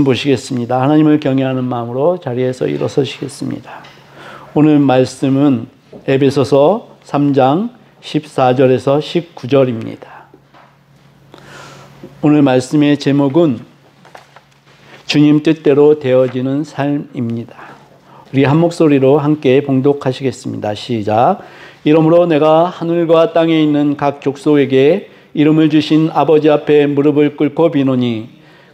보시겠습니다. 하나님을 경외하는 마음으로 자리에서 일어서시겠습니다. 오늘 말씀은 에베소서 3장 14절에서 19절입니다. 오늘 말씀의 제목은 주님 뜻대로 되어지는 삶입니다. 우리 한 목소리로 함께 봉독하시겠습니다. 시작. 이러므로 내가 하늘과 땅에 있는 각 족속에게 이름을 주신 아버지 앞에 무릎을 꿇고 비노니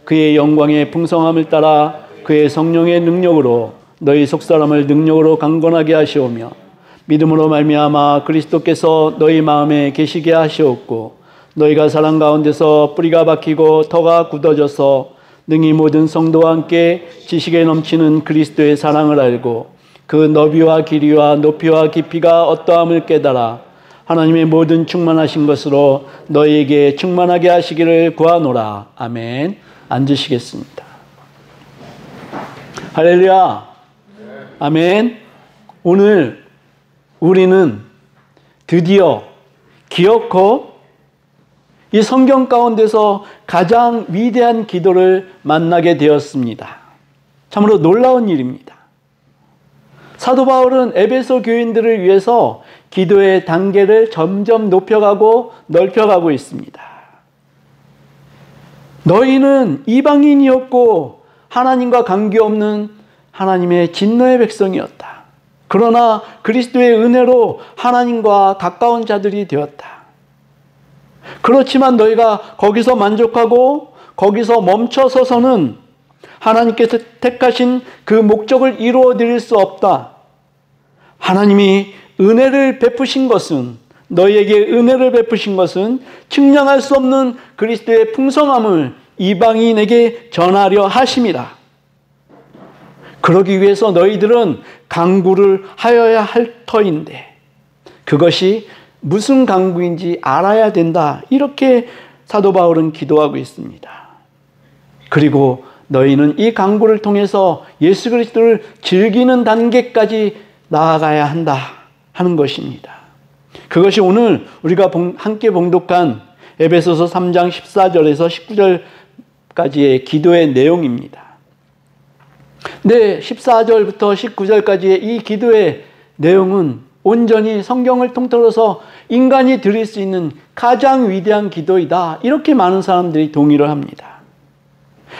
그의 영광의 풍성함을 따라 그의 성령의 능력으로 너희 속사람을 능력으로 강건하게 하시오며 믿음으로 말미암아 그리스도께서 너희 마음에 계시게 하시옵고 너희가 사랑 가운데서 뿌리가 박히고 터가 굳어져서 능히 모든 성도와 함께 지식에 넘치는 그리스도의 사랑을 알고 그 너비와 길이와 높이와 깊이가 어떠함을 깨달아 하나님의 모든 충만하신 것으로 너희에게 충만하게 하시기를 구하노라. 아멘. 앉으시겠습니다. 할렐루야. 아멘. 오늘 우리는 드디어 기어코 이 성경 가운데서 가장 위대한 기도를 만나게 되었습니다. 참으로 놀라운 일입니다. 사도 바울은 에베소 교인들을 위해서 기도의 단계를 점점 높여가고 넓혀가고 있습니다. 너희는 이방인이었고 하나님과 관계없는 하나님의 진노의 백성이었다. 그러나 그리스도의 은혜로 하나님과 가까운 자들이 되었다. 그렇지만 너희가 거기서 만족하고 거기서 멈춰서서는 하나님께서 택하신 그 목적을 이루어 드릴 수 없다. 하나님이 은혜를 베푸신 것은 너희에게 은혜를 베푸신 것은 측량할 수 없는 그리스도의 풍성함을 이방인에게 전하려 하심이라. 그러기 위해서 너희들은 강구를 하여야 할 터인데 그것이 무슨 강구인지 알아야 된다. 이렇게 사도 바울은 기도하고 있습니다. 그리고 너희는 이 강구를 통해서 예수 그리스도를 즐기는 단계까지 나아가야 한다 하는 것입니다. 그것이 오늘 우리가 함께 봉독한 에베소서 3장 14절에서 19절까지의 기도의 내용입니다. 네, 14절부터 19절까지의 이 기도의 내용은 온전히 성경을 통틀어서 인간이 드릴 수 있는 가장 위대한 기도이다. 이렇게 많은 사람들이 동의를 합니다.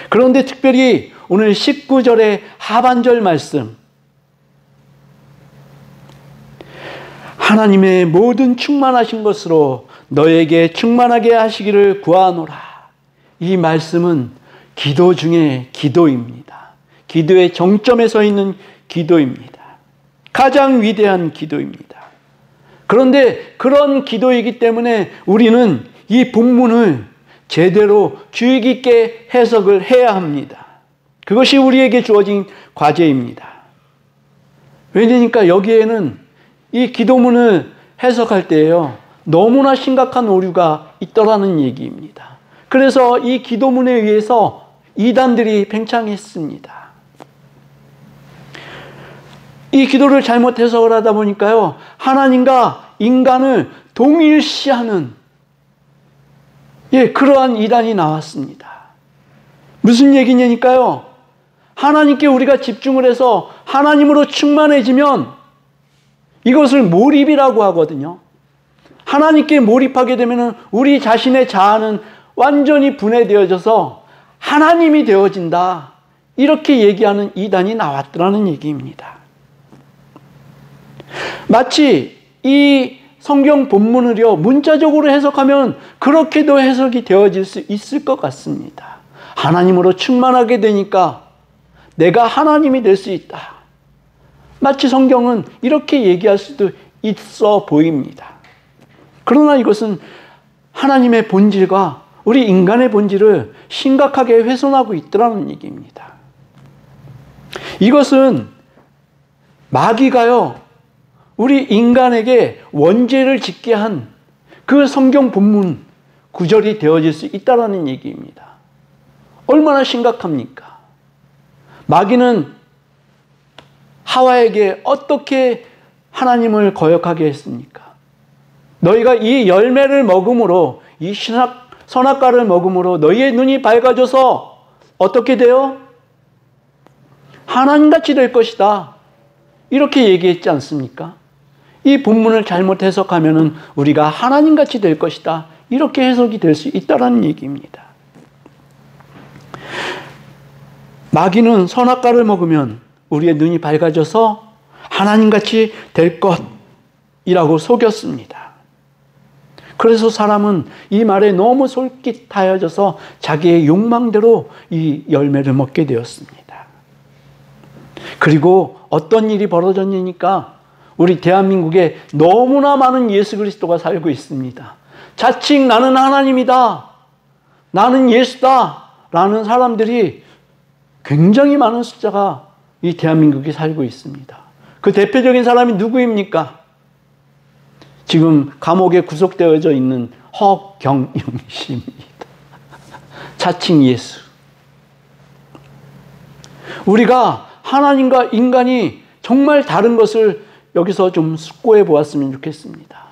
그런데 특별히 오늘 19절의 하반절 말씀, 하나님의 모든 충만하신 것으로 너에게 충만하게 하시기를 구하노라. 이 말씀은 기도 중에 기도입니다. 기도의 정점에 서 있는 기도입니다. 가장 위대한 기도입니다. 그런데 그런 기도이기 때문에 우리는 이 본문을 제대로 주의 깊게 해석을 해야 합니다. 그것이 우리에게 주어진 과제입니다. 왜냐니까 여기에는 이 기도문을 해석할 때에요, 너무나 심각한 오류가 있더라는 얘기입니다. 그래서 이 기도문에 의해서 이단들이 팽창했습니다. 이 기도를 잘못 해석을 하다 보니까요, 하나님과 인간을 동일시하는 그러한 이단이 나왔습니다. 무슨 얘기냐니까요, 하나님께 우리가 집중을 해서 하나님으로 충만해지면 이것을 몰입이라고 하거든요. 하나님께 몰입하게 되면 우리 자신의 자아는 완전히 분해되어져서 하나님이 되어진다. 이렇게 얘기하는 이단이 나왔더라는 얘기입니다. 마치 이 성경 본문을요, 문자적으로 해석하면 그렇게도 해석이 되어질 수 있을 것 같습니다. 하나님으로 충만하게 되니까 내가 하나님이 될 수 있다. 마치 성경은 이렇게 얘기할 수도 있어 보입니다. 그러나 이것은 하나님의 본질과 우리 인간의 본질을 심각하게 훼손하고 있더라는 얘기입니다. 이것은 마귀가요, 우리 인간에게 원죄를 짓게 한 그 성경 본문 구절이 되어질 수 있다는 얘기입니다. 얼마나 심각합니까? 마귀는 하와에게 어떻게 하나님을 거역하게 했습니까? 너희가 이 열매를 먹음으로, 이 선악과를 먹음으로 너희의 눈이 밝아져서 어떻게 돼요? 하나님같이 될 것이다. 이렇게 얘기했지 않습니까? 이 본문을 잘못 해석하면은 우리가 하나님같이 될 것이다. 이렇게 해석이 될 수 있다라는 얘기입니다. 마귀는 선악과를 먹으면 우리의 눈이 밝아져서 하나님같이 될 것이라고 속였습니다. 그래서 사람은 이 말에 너무 솔깃하여져서 자기의 욕망대로 이 열매를 먹게 되었습니다. 그리고 어떤 일이 벌어졌냐니까 우리 대한민국에 너무나 많은 예수 그리스도가 살고 있습니다. 자칭 나는 하나님이다, 나는 예수다 라는 사람들이 굉장히 많은 숫자가 이 대한민국에 살고 있습니다. 그 대표적인 사람이 누구입니까? 지금 감옥에 구속되어져 있는 허경영 씨입니다. 자칭 예수. 우리가 하나님과 인간이 정말 다른 것을 여기서 좀 숙고해 보았으면 좋겠습니다.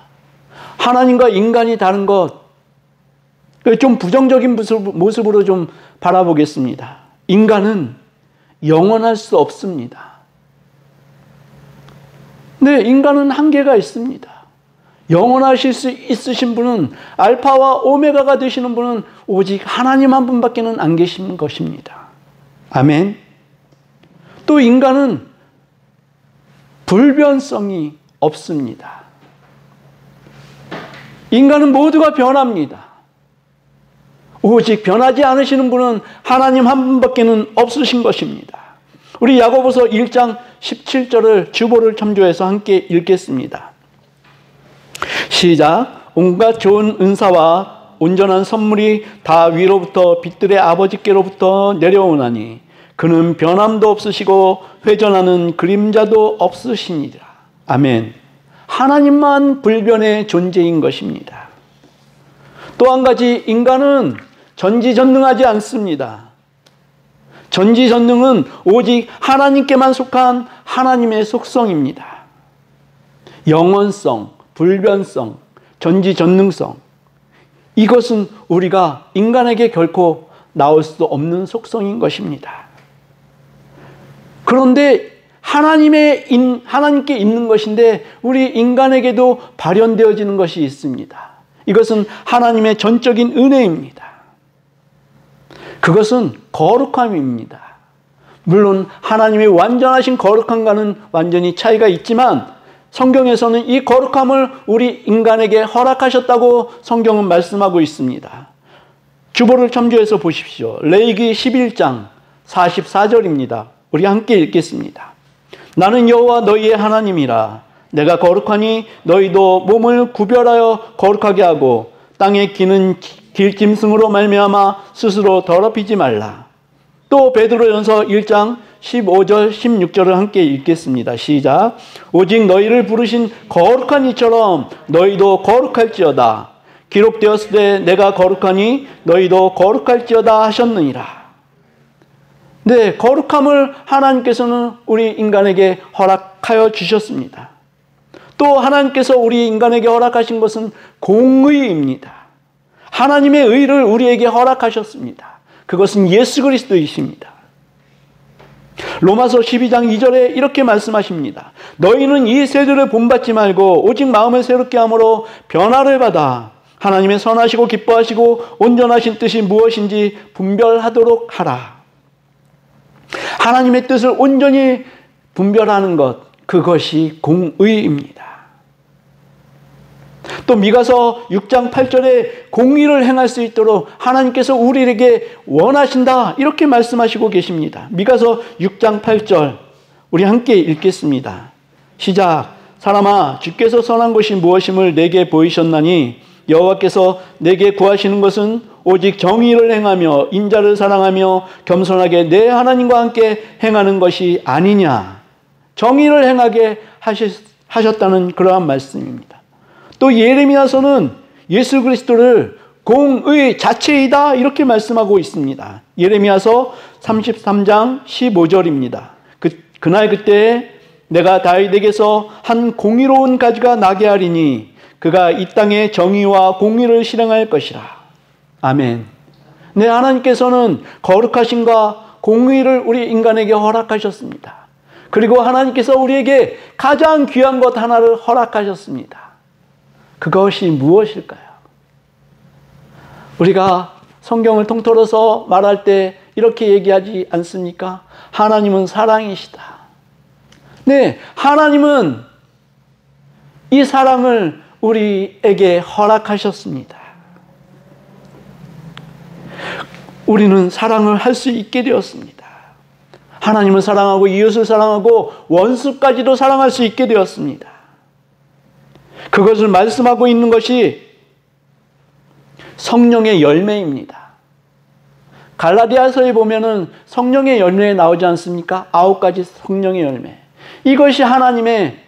하나님과 인간이 다른 것, 좀 부정적인 모습으로 좀 바라보겠습니다. 인간은 영원할 수 없습니다. 네, 인간은 한계가 있습니다. 영원하실 수 있으신 분은, 알파와 오메가가 되시는 분은 오직 하나님 한 분밖에는 안 계신 것입니다. 아멘. 또 인간은 불변성이 없습니다. 인간은 모두가 변합니다. 오직 변하지 않으시는 분은 하나님 한 분밖에는 없으신 것입니다. 우리 야고보서 1장 17절을 주보를 첨조해서 함께 읽겠습니다. 시작. 온갖 좋은 은사와 온전한 선물이 다 위로부터 빛들의 아버지께로부터 내려오나니 그는 변함도 없으시고 회전하는 그림자도 없으시니라. 아멘. 하나님만 불변의 존재인 것입니다. 또 한 가지, 인간은 전지전능하지 않습니다. 전지전능은 오직 하나님께만 속한 하나님의 속성입니다. 영원성, 불변성, 전지전능성, 이것은 우리가 인간에게 결코 나올 수 없는 속성인 것입니다. 그런데 하나님께 있는 것인데 우리 인간에게도 발현되어지는 것이 있습니다. 이것은 하나님의 전적인 은혜입니다. 그것은 거룩함입니다. 물론 하나님의 완전하신 거룩함과는 완전히 차이가 있지만 성경에서는 이 거룩함을 우리 인간에게 허락하셨다고 성경은 말씀하고 있습니다. 주보를 첨조해서 보십시오. 레위기 11장 44절입니다. 우리 함께 읽겠습니다. 나는 여호와 너희의 하나님이라. 내가 거룩하니 너희도 몸을 구별하여 거룩하게 하고 땅에 기는 길짐승으로 말미암아 스스로 더럽히지 말라. 또 베드로전서 1장 15절 16절을 함께 읽겠습니다. 시작. 오직 너희를 부르신 거룩한 이처럼 너희도 거룩할지어다. 기록되었을 때 내가 거룩하니 너희도 거룩할지어다 하셨느니라. 네, 거룩함을 하나님께서는 우리 인간에게 허락하여 주셨습니다. 또 하나님께서 우리 인간에게 허락하신 것은 공의입니다. 하나님의 의를 우리에게 허락하셨습니다. 그것은 예수 그리스도이십니다. 로마서 12장 2절에 이렇게 말씀하십니다. 너희는 이 세대를 본받지 말고 오직 마음을 새롭게 함으로 변화를 받아 하나님의 선하시고 기뻐하시고 온전하신 뜻이 무엇인지 분별하도록 하라. 하나님의 뜻을 온전히 분별하는 것, 그것이 공의입니다. 또 미가서 6장 8절에 공의를 행할 수 있도록 하나님께서 우리에게 원하신다, 이렇게 말씀하시고 계십니다. 미가서 6장 8절 우리 함께 읽겠습니다. 시작. 사람아, 주께서 선한 것이 무엇임을 내게 보이셨나니 여호와께서 내게 구하시는 것은 오직 정의를 행하며 인자를 사랑하며 겸손하게 내 하나님과 함께 행하는 것이 아니냐. 정의를 행하게 하셨다는 그러한 말씀입니다. 또 예레미야서는 예수 그리스도를 공의 자체이다, 이렇게 말씀하고 있습니다. 예레미야서 33장 15절입니다. 그날 그때 내가 다윗에게서 한 공의로운 가지가 나게 하리니 그가 이 땅에 정의와 공의를 실행할 것이라. 아멘. 네, 하나님께서는 거룩하심과 공의를 우리 인간에게 허락하셨습니다. 그리고 하나님께서 우리에게 가장 귀한 것 하나를 허락하셨습니다. 그것이 무엇일까요? 우리가 성경을 통틀어서 말할 때 이렇게 얘기하지 않습니까? 하나님은 사랑이시다. 네, 하나님은 이 사랑을 우리에게 허락하셨습니다. 우리는 사랑을 할 수 있게 되었습니다. 하나님을 사랑하고 이웃을 사랑하고 원수까지도 사랑할 수 있게 되었습니다. 그것을 말씀하고 있는 것이 성령의 열매입니다. 갈라디아서에 보면은 성령의 열매 나오지 않습니까? 9가지 성령의 열매. 이것이 하나님의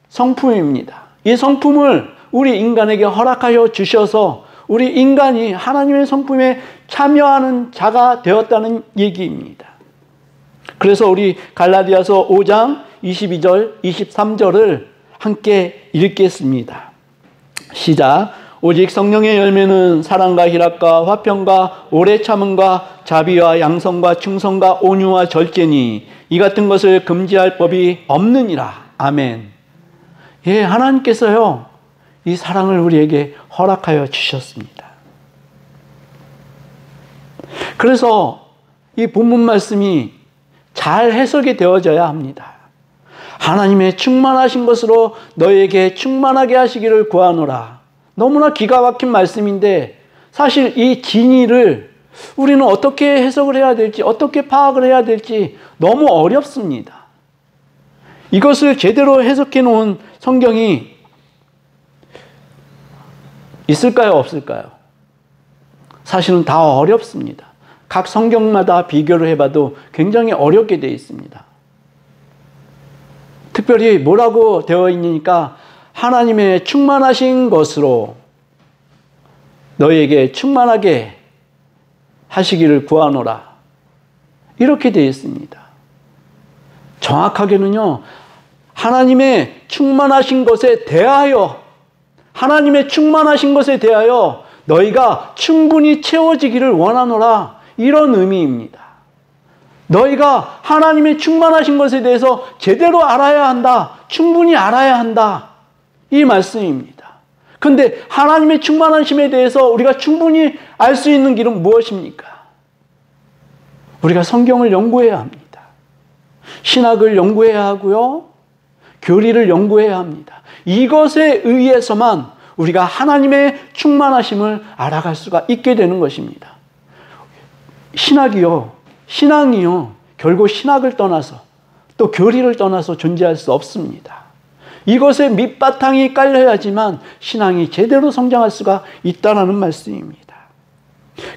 성품입니다. 이 성품을 우리 인간에게 허락하여 주셔서 우리 인간이 하나님의 성품에 참여하는 자가 되었다는 얘기입니다. 그래서 우리 갈라디아서 5장 22절, 23절을 함께 읽겠습니다. 시작. 오직 성령의 열매는 사랑과 희락과 화평과 오래 참음과 자비와 양성과 충성과 온유와 절제니 이 같은 것을 금지할 법이 없느니라. 아멘. 예, 하나님께서요, 이 사랑을 우리에게 허락하여 주셨습니다. 그래서 이 본문 말씀이 잘 해석이 되어져야 합니다. 하나님의 충만하신 것으로 너에게 충만하게 하시기를 구하노라. 너무나 기가 막힌 말씀인데 사실 이 진의를 우리는 어떻게 해석을 해야 될지, 어떻게 파악을 해야 될지 너무 어렵습니다. 이것을 제대로 해석해 놓은 성경이 있을까요? 없을까요? 사실은 다 어렵습니다. 각 성경마다 비교를 해봐도 굉장히 어렵게 되어 있습니다. 특별히 뭐라고 되어 있으니까 하나님의 충만하신 것으로 너희에게 충만하게 하시기를 구하노라. 이렇게 되어 있습니다. 정확하게는요, 하나님의 충만하신 것에 대하여, 하나님의 충만하신 것에 대하여 너희가 충분히 채워지기를 원하노라. 이런 의미입니다. 너희가 하나님의 충만하신 것에 대해서 제대로 알아야 한다. 충분히 알아야 한다. 이 말씀입니다. 그런데 하나님의 충만하심에 대해서 우리가 충분히 알 수 있는 길은 무엇입니까? 우리가 성경을 연구해야 합니다. 신학을 연구해야 하고요. 교리를 연구해야 합니다. 이것에 의해서만 우리가 하나님의 충만하심을 알아갈 수가 있게 되는 것입니다. 신앙이요, 결국 신학을 떠나서 또 교리를 떠나서 존재할 수 없습니다. 이것에 밑바탕이 깔려야지만 신앙이 제대로 성장할 수가 있다는 말씀입니다.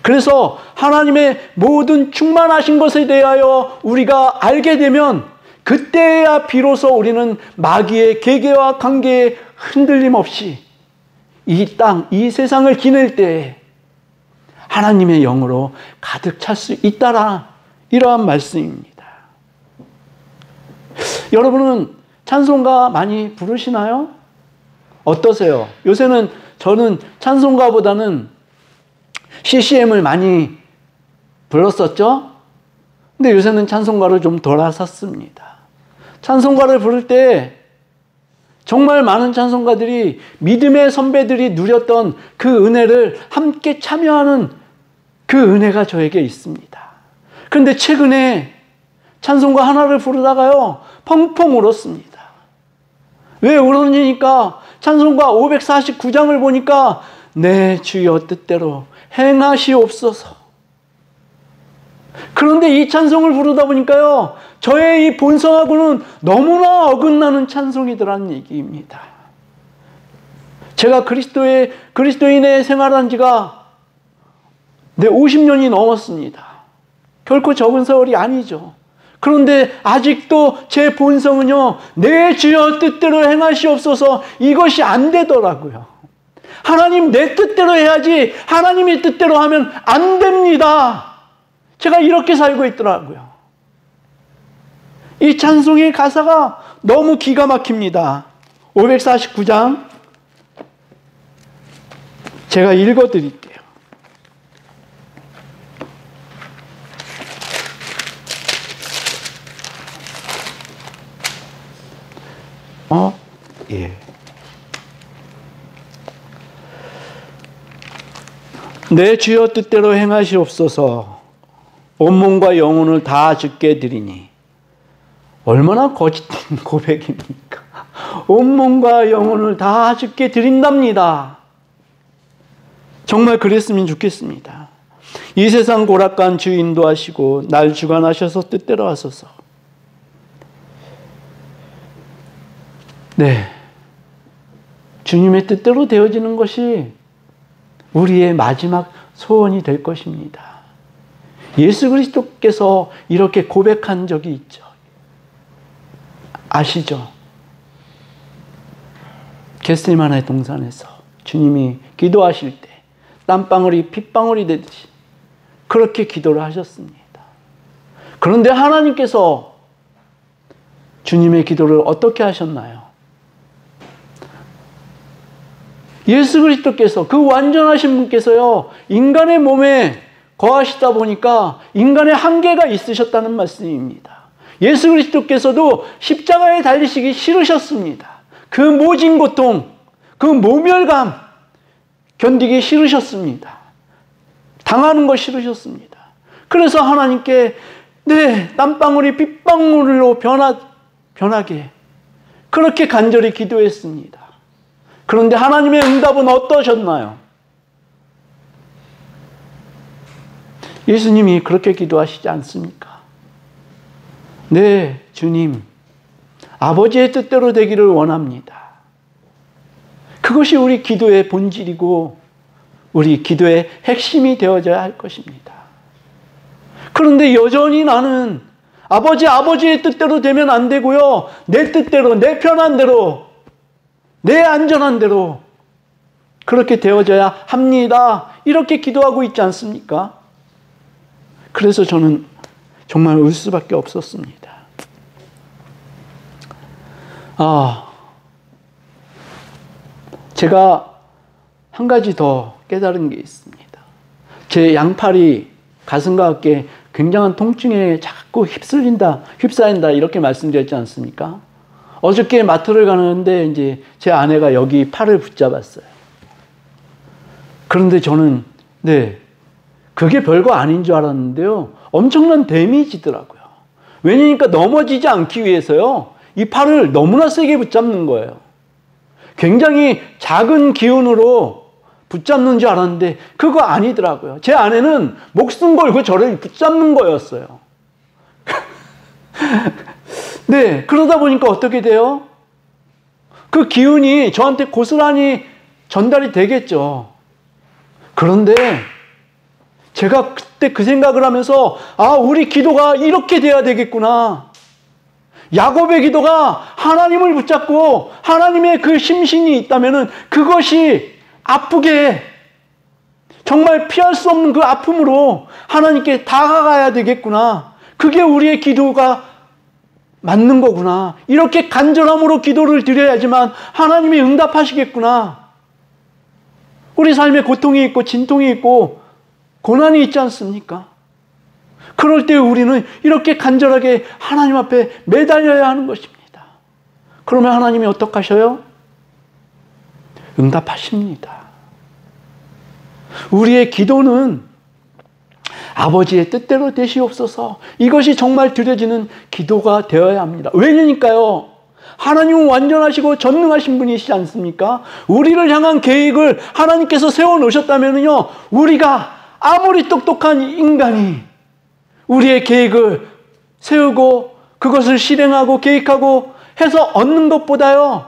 그래서 하나님의 모든 충만하신 것에 대하여 우리가 알게 되면 그때야 비로소 우리는 마귀의 계계와 관계에 흔들림 없이 이 땅, 이 세상을 지낼 때에 하나님의 영으로 가득 찰 수 있다라, 이러한 말씀입니다. 여러분은 찬송가 많이 부르시나요? 어떠세요? 요새는 저는 찬송가보다는 CCM을 많이 불렀었죠? 근데 요새는 찬송가를 좀 돌아섰습니다. 찬송가를 부를 때 정말 많은 찬송가들이 믿음의 선배들이 누렸던 그 은혜를 함께 참여하는 그 은혜가 저에게 있습니다. 그런데 최근에 찬송가 하나를 부르다가요, 펑펑 울었습니다. 왜 울었냐니까 찬송가 549장을 보니까 내 주여 뜻대로 행하시옵소서. 그런데 이 찬송을 부르다 보니까요, 저의 이 본성하고는 너무나 어긋나는 찬송이더라는 얘기입니다. 제가 그리스도인의 생활한 지가 50년이 넘었습니다. 결코 적은 세월이 아니죠. 그런데 아직도 제 본성은요, 내 주여 뜻대로 행하시옵소서, 이것이 안 되더라고요. 하나님 내 뜻대로 해야지 하나님의 뜻대로 하면 안 됩니다. 제가 이렇게 살고 있더라고요. 이 찬송의 가사가 너무 기가 막힙니다. 549장 제가 읽어드릴게요. 예. 내 주여 뜻대로 행하시옵소서. 온몸과 영혼을 다 주께 드리니. 얼마나 거짓된 고백입니까? 온몸과 영혼을 다 주께 드린답니다. 정말 그랬으면 좋겠습니다. 이 세상 고락간 주 인도하시고 날 주관하셔서 뜻대로 하소서. 네, 주님의 뜻대로 되어지는 것이 우리의 마지막 소원이 될 것입니다. 예수 그리스도께서 이렇게 고백한 적이 있죠. 아시죠? 겟세마네 동산에서 주님이 기도하실 때 땀방울이 핏방울이 되듯이 그렇게 기도를 하셨습니다. 그런데 하나님께서 주님의 기도를 어떻게 하셨나요? 예수 그리스도께서, 그 완전하신 분께서요, 인간의 몸에 거하시다 보니까 인간의 한계가 있으셨다는 말씀입니다. 예수 그리스도께서도 십자가에 달리시기 싫으셨습니다. 그 모진 고통, 그 모멸감 견디기 싫으셨습니다. 당하는 거 싫으셨습니다. 그래서 하나님께 땀방울이 핏방울로 변하게 그렇게 간절히 기도했습니다. 그런데 하나님의 응답은 어떠셨나요? 예수님이 그렇게 기도하시지 않습니까? 네, 주님, 아버지의 뜻대로 되기를 원합니다. 그것이 우리 기도의 본질이고 우리 기도의 핵심이 되어져야 할 것입니다. 그런데 여전히 나는 아버지의 뜻대로 되면 안 되고요, 내 뜻대로, 내 편한 대로, 내 안전한 대로 그렇게 되어져야 합니다. 이렇게 기도하고 있지 않습니까? 그래서 저는 정말 울 수밖에 없었습니다. 제가 한 가지 더 깨달은 게 있습니다. 제 양팔이 가슴과 함께 굉장한 통증에 자꾸 휩싸인다 이렇게 말씀드렸지 않습니까? 어저께 마트를 가는데 이제 제 아내가 여기 팔을 붙잡았어요. 그런데 저는 그게 별거 아닌 줄 알았는데요, 엄청난 데미지더라고요. 왜냐니까 넘어지지 않기 위해서요, 이 팔을 너무나 세게 붙잡는 거예요. 굉장히 작은 기운으로 붙잡는 줄 알았는데 그거 아니더라고요. 제 아내는 목숨 걸고 저를 붙잡는 거였어요. 그러다 보니까 어떻게 돼요? 그 기운이 저한테 고스란히 전달이 되겠죠. 그런데 제가 그때 그 생각을 하면서 우리 기도가 이렇게 돼야 되겠구나. 야곱의 기도가 하나님을 붙잡고 하나님의 그 심신이 있다면 그것이 아프게 정말 피할 수 없는 그 아픔으로 하나님께 다가가야 되겠구나. 그게 우리의 기도가 맞는 거구나. 이렇게 간절함으로 기도를 드려야지만 하나님이 응답하시겠구나. 우리 삶에 고통이 있고 진통이 있고 고난이 있지 않습니까? 그럴 때 우리는 이렇게 간절하게 하나님 앞에 매달려야 하는 것입니다. 그러면 하나님이 어떻게 하셔요? 응답하십니다. 우리의 기도는 아버지의 뜻대로 되시옵소서, 이것이 정말 드려지는 기도가 되어야 합니다. 왜냐니까요, 하나님은 완전하시고 전능하신 분이시지 않습니까? 우리를 향한 계획을 하나님께서 세워놓으셨다면요, 우리가 아무리 똑똑한 인간이 우리의 계획을 세우고 그것을 실행하고 계획하고 해서 얻는 것보다요,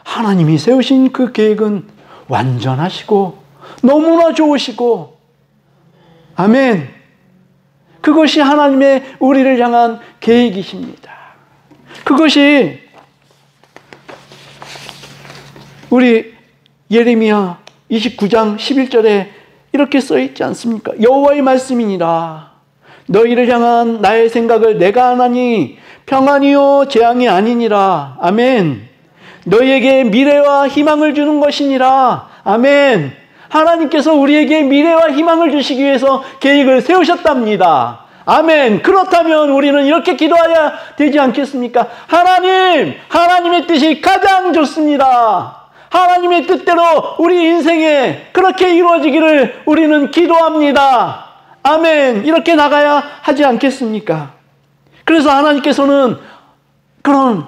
하나님이 세우신 그 계획은 완전하시고 너무나 좋으시고, 아멘, 그것이 하나님의 우리를 향한 계획이십니다. 그것이 우리 예레미야 29장 11절에 이렇게 써있지 않습니까? 여호와의 말씀이니라. 너희를 향한 나의 생각을 내가 아나니 평안이요 재앙이 아니니라. 아멘. 너희에게 미래와 희망을 주는 것이니라. 아멘. 하나님께서 우리에게 미래와 희망을 주시기 위해서 계획을 세우셨답니다. 아멘. 그렇다면 우리는 이렇게 기도해야 되지 않겠습니까? 하나님, 하나님의 뜻이 가장 좋습니다. 하나님의 뜻대로 우리 인생에 그렇게 이루어지기를 우리는 기도합니다. 아멘. 이렇게 나가야 하지 않겠습니까? 그래서 하나님께서는 그럼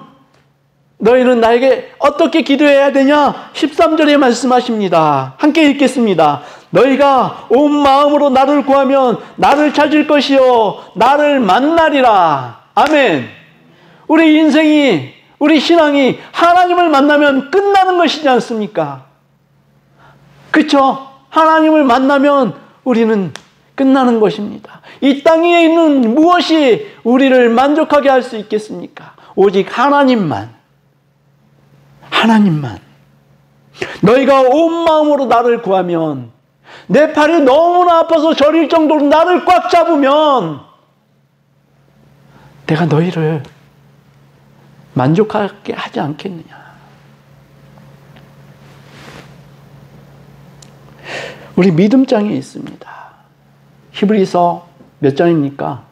너희는 나에게 어떻게 기도해야 되냐? 13절에 말씀하십니다. 함께 읽겠습니다. 너희가 온 마음으로 나를 구하면 나를 찾을 것이요 나를 만나리라. 아멘. 우리 인생이, 우리 신앙이 하나님을 만나면 끝나는 것이지 않습니까? 그렇죠? 하나님을 만나면 우리는 끝나는 것입니다. 이 땅에 있는 무엇이 우리를 만족하게 할 수 있겠습니까? 오직 하나님만. 하나님만. 너희가 온 마음으로 나를 구하면, 내 팔이 너무나 아파서 저릴 정도로 나를 꽉 잡으면 내가 너희를 만족하게 하지 않겠느냐. 우리 믿음장에 있습니다. 히브리서 몇 장입니까?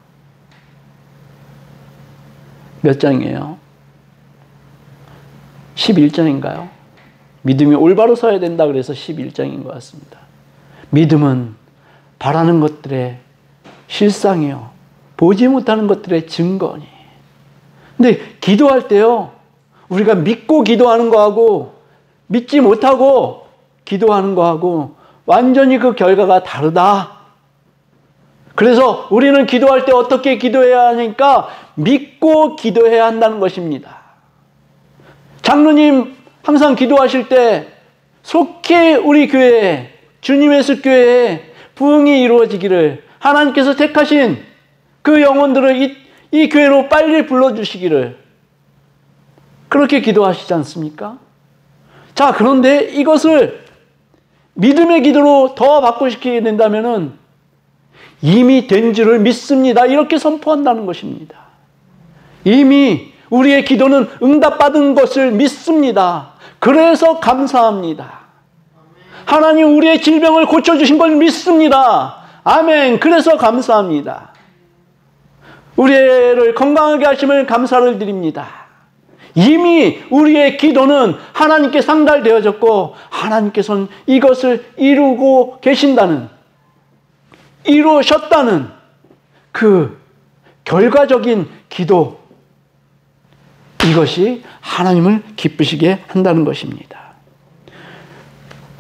몇 장이에요? 11장인가요? 믿음이 올바로 서야 된다 그래서 11장인 것 같습니다. 믿음은 바라는 것들의 실상이요 보지 못하는 것들의 증거니. 근데 기도할 때요, 우리가 믿고 기도하는 거하고 믿지 못하고 기도하는 거하고 완전히 그 결과가 다르다. 그래서 우리는 기도할 때 어떻게 기도해야 하니까 믿고 기도해야 한다는 것입니다. 장로님 항상 기도하실 때 속히 우리 교회에, 주님의 숲교회에 부흥이 이루어지기를, 하나님께서 택하신 그 영혼들을 이 교회로 빨리 불러주시기를 그렇게 기도하시지 않습니까? 자, 그런데 이것을 믿음의 기도로 더 바꾸시키게 된다면은 이미 된 줄을 믿습니다. 이렇게 선포한다는 것입니다. 이미 우리의 기도는 응답받은 것을 믿습니다. 그래서 감사합니다. 하나님 우리의 질병을 고쳐주신 걸 믿습니다. 아멘. 그래서 감사합니다. 우리를 건강하게 하심을 감사를 드립니다. 이미 우리의 기도는 하나님께 상달되어졌고 하나님께서는 이것을 이루고 계신다는, 이루셨다는 그 결과적인 기도, 이것이 하나님을 기쁘시게 한다는 것입니다.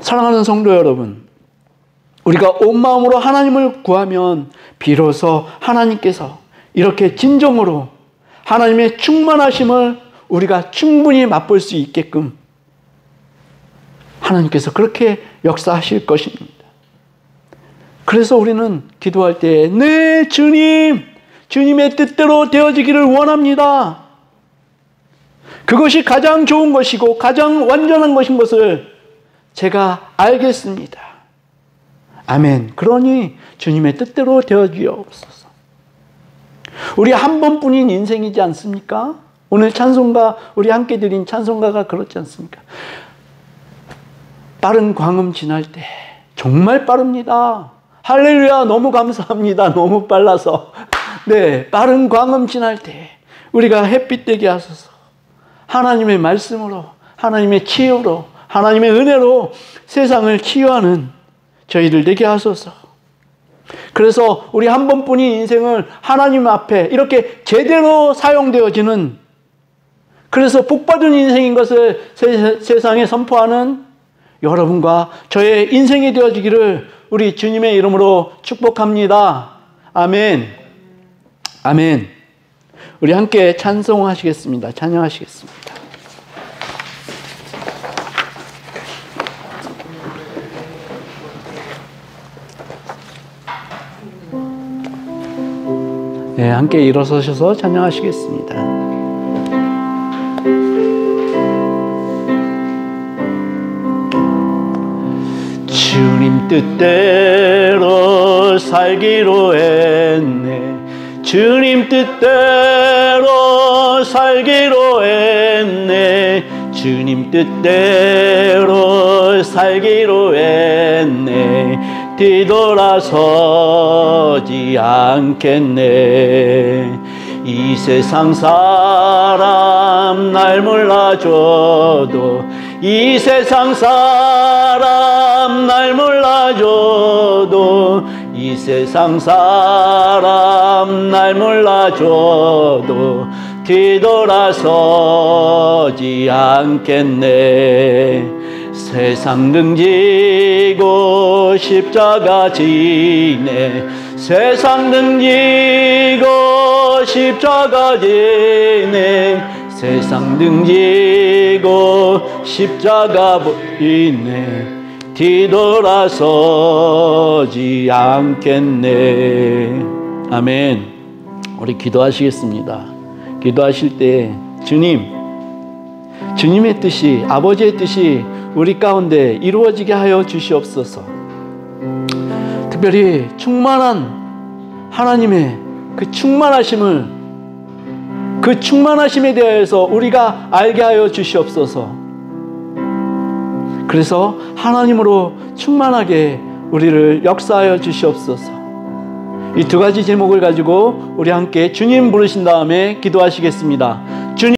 사랑하는 성도 여러분, 우리가 온 마음으로 하나님을 구하면 비로소 하나님께서 이렇게 진정으로 하나님의 충만하심을 우리가 충분히 맛볼 수 있게끔 하나님께서 그렇게 역사하실 것입니다. 그래서 우리는 기도할 때 네 주님, 주님의 뜻대로 되어지기를 원합니다. 그것이 가장 좋은 것이고 가장 완전한 것인 것을 제가 알겠습니다. 아멘. 그러니 주님의 뜻대로 되어주옵소서. 우리 한 번뿐인 인생이지 않습니까? 오늘 찬송가, 우리 함께 드린 찬송가가 그렇지 않습니까? 빠른 광음 지날 때 정말 빠릅니다. 할렐루야, 너무 감사합니다. 너무 빨라서. 네, 빠른 광음 지날 때 우리가 햇빛 되게 하소서. 하나님의 말씀으로, 하나님의 치유로, 하나님의 은혜로 세상을 치유하는 저희들 되게 하소서. 그래서 우리 한 번뿐인 인생을 하나님 앞에 이렇게 제대로 사용되어지는, 그래서 복받은 인생인 것을 세상에 선포하는 여러분과 저의 인생이 되어지기를 우리 주님의 이름으로 축복합니다. 아멘. 아멘. 우리 함께 찬송하시겠습니다. 찬양하시겠습니다. 네, 함께 일어서셔서 찬양하시겠습니다. 주님 뜻대로 살기로 했네. 주님 뜻대로 살기로 했네. 주님 뜻대로 살기로 했네. 뒤돌아서지 않겠네. 이 세상 사람 날 몰라줘도, 이 세상 사람 날 몰라줘도, 이 세상 사람 날 몰라줘도 뒤돌아서지 않겠네. 세상 등지고 십자가 지네. 세상 등지고 십자가 지네. 세상 등지고 십자가 보이네. 뒤돌아서지 않겠네. 아멘. 우리 기도하시겠습니다. 기도하실 때 주님의 뜻이, 아버지의 뜻이 우리 가운데 이루어지게 하여 주시옵소서. 특별히 충만한 하나님의 그 충만하심에 대하여서 우리가 알게 하여 주시옵소서. 그래서 하나님으로 충만하게 우리를 역사하여 주시옵소서. 이 두 가지 제목을 가지고 우리 함께 주님 부르신 다음에 기도하시겠습니다.